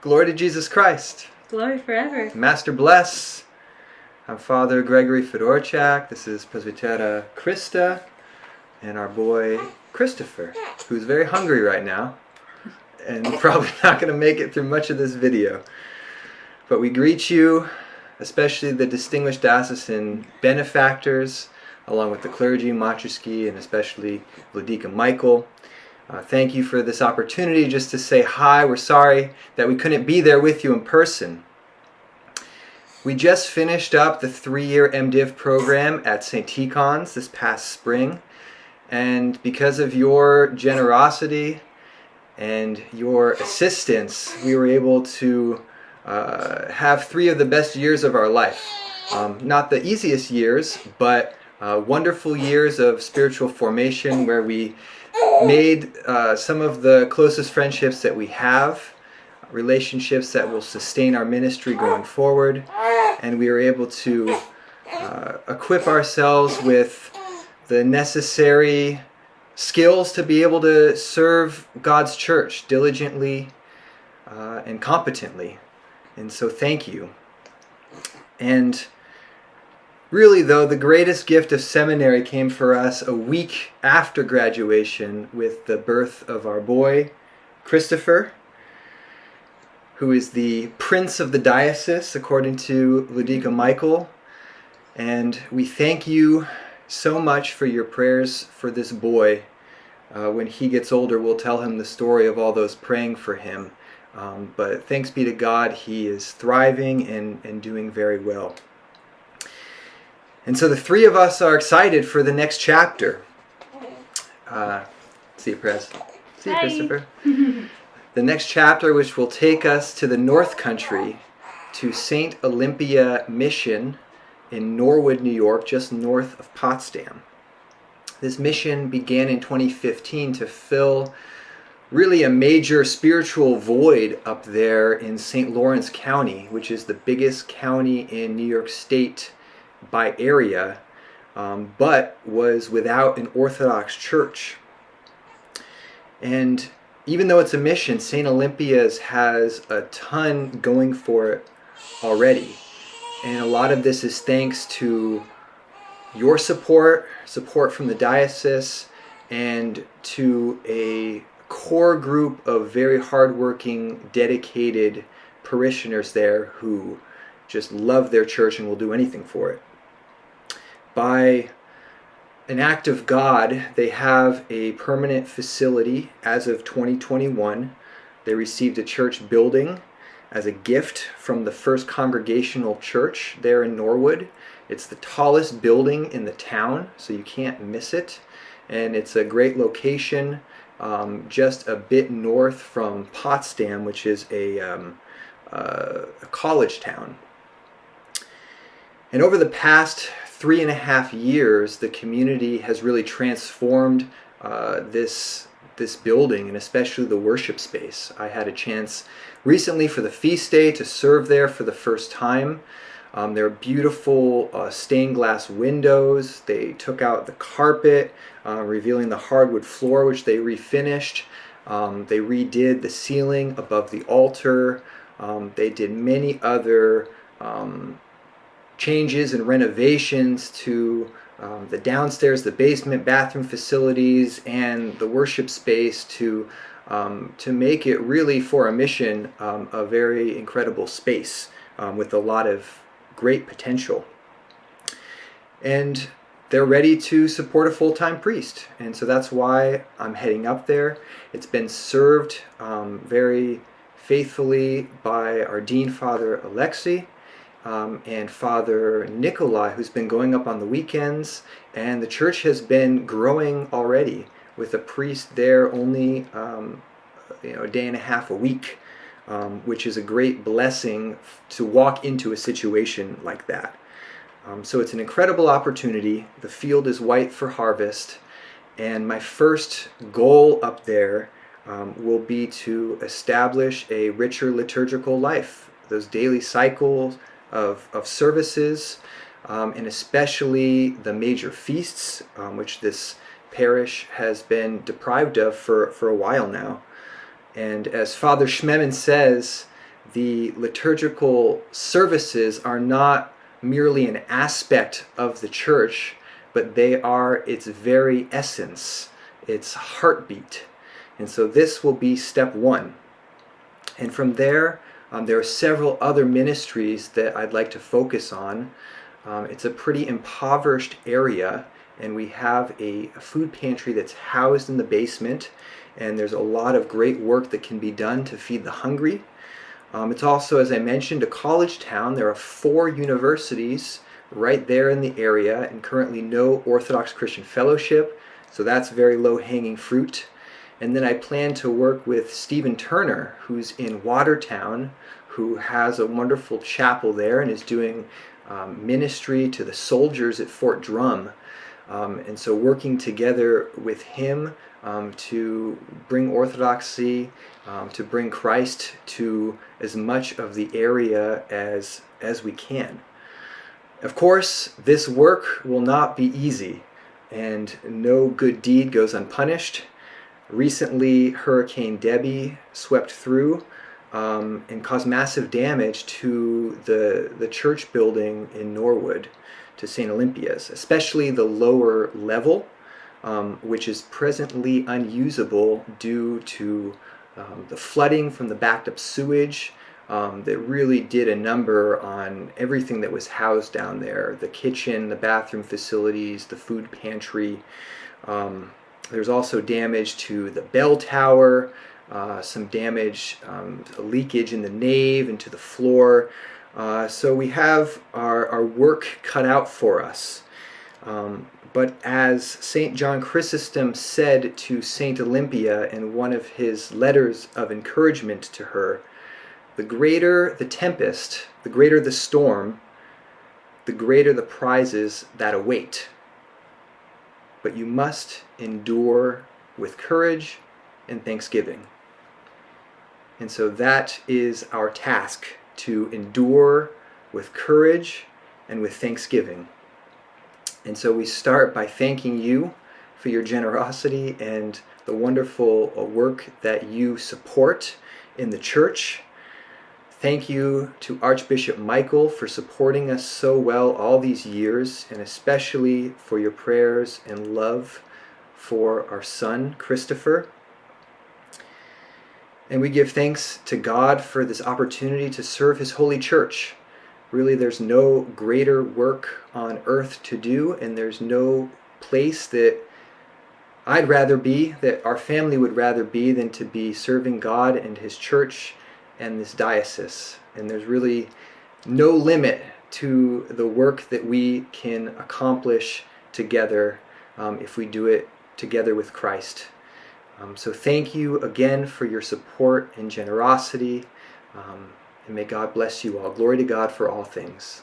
Glory to Jesus Christ. Glory forever. Master bless. I'm Father Gregory Fedorchak. This is Presbytera Krista and our boy Christopher, who's very hungry right now and probably not going to make it through much of this video. But we greet you, especially the distinguished diocesan benefactors, along with the clergy, Matushka, and especially Vladika Michael. Thank you for this opportunity just to say hi. We're sorry that we couldn't be there with you in person. We just finished up the 3-year MDiv program at St. Tikhon's this past spring, and because of your generosity and your assistance, we were able to have 3 of the best years of our life. Not the easiest years, but wonderful years of spiritual formation where we made some of the closest friendships that we have, relationships that will sustain our ministry going forward, and we were able to equip ourselves with the necessary skills to be able to serve God's church diligently and competently. And so thank you. And really, though, the greatest gift of seminary came for us a week after graduation with the birth of our boy, Christopher, who is the prince of the diocese, according to Vladika Michael. And we thank you so much for your prayers for this boy. When he gets older, we'll tell him the story of all those praying for him. But thanks be to God, he is thriving and doing very well. And so the 3 of us are excited for the next chapter. See you, Prez. See you, Christopher. The next chapter, which will take us to the North Country, to St. Olympia Mission in Norwood, New York, just north of Potsdam. This mission began in 2015 to fill really a major spiritual void up there in St. Lawrence County, which is the biggest county in New York State by area, but was without an Orthodox church. And even though it's a mission, St. Olympia's has a ton going for it already. And a lot of this is thanks to your support from the diocese, and to a core group of very hardworking, dedicated parishioners there who just love their church and will do anything for it. By an act of God, they have a permanent facility as of 2021. They received a church building as a gift from the First Congregational Church there in Norwood. It's the tallest building in the town, so you can't miss it. And it's a great location just a bit north from Potsdam, which is a college town. And over the past 3.5 years, the community has really transformed this building, and especially the worship space. I had a chance recently for the feast day to serve there for the first time. There are beautiful stained glass windows. They took out the carpet, revealing the hardwood floor, which they refinished. They redid the ceiling above the altar. They did many other changes and renovations to the downstairs, the basement, bathroom facilities, and the worship space to make it really, for a mission, a very incredible space with a lot of great potential. And they're ready to support a full-time priest, and so that's why I'm heading up there. It's been served very faithfully by our Dean, Father Alexei, and Father Nikolai, who's been going up on the weekends, and the church has been growing already with a priest there only a day and a half a week, which is a great blessing to walk into a situation like that. So it's an incredible opportunity. The field is white for harvest, and my first goal up there will be to establish a richer liturgical life, those daily cycles of services, and especially the major feasts, which this parish has been deprived of for a while now. And as Father Schmemann says, the liturgical services are not merely an aspect of the church, but they are its very essence, its heartbeat. And so this will be step one. And from there are several other ministries that I'd like to focus on. It's a pretty impoverished area, and we have a food pantry that's housed in the basement, and there's a lot of great work that can be done to feed the hungry. It's also, as I mentioned, a college town. There are 4 universities right there in the area, and currently no Orthodox Christian fellowship, so that's very low-hanging fruit. And then I plan to work with Stephen Turner, who's in Watertown, who has a wonderful chapel there and is doing ministry to the soldiers at Fort Drum. And so working together with him to bring orthodoxy, to bring Christ to as much of the area as we can. Of course, this work will not be easy, and no good deed goes unpunished. Recently, Hurricane Debbie swept through and caused massive damage to the church building in Norwood, to St. Olympia's, especially the lower level, which is presently unusable due to the flooding from the backed up sewage that really did a number on everything that was housed down there, the kitchen, the bathroom facilities, the food pantry. There's also damage to the bell tower, some damage, a leakage in the nave and to the floor. So we have our work cut out for us. But as St. John Chrysostom said to St. Olympia in one of his letters of encouragement to her, the greater the tempest, the greater the storm, the greater the prizes that await. But you must endure with courage and thanksgiving. And so that is our task, to endure with courage and with thanksgiving. And so we start by thanking you for your generosity and the wonderful work that you support in the church. Thank you to Archbishop Michael for supporting us so well all these years, and especially for your prayers and love for our son, Christopher. And we give thanks to God for this opportunity to serve His holy church. Really, there's no greater work on earth to do, and there's no place that I'd rather be, that our family would rather be, than to be serving God and His church and this diocese. And there's really no limit to the work that we can accomplish together if we do it together with Christ. So thank you again for your support and generosity, and may God bless you all. Glory to God for all things.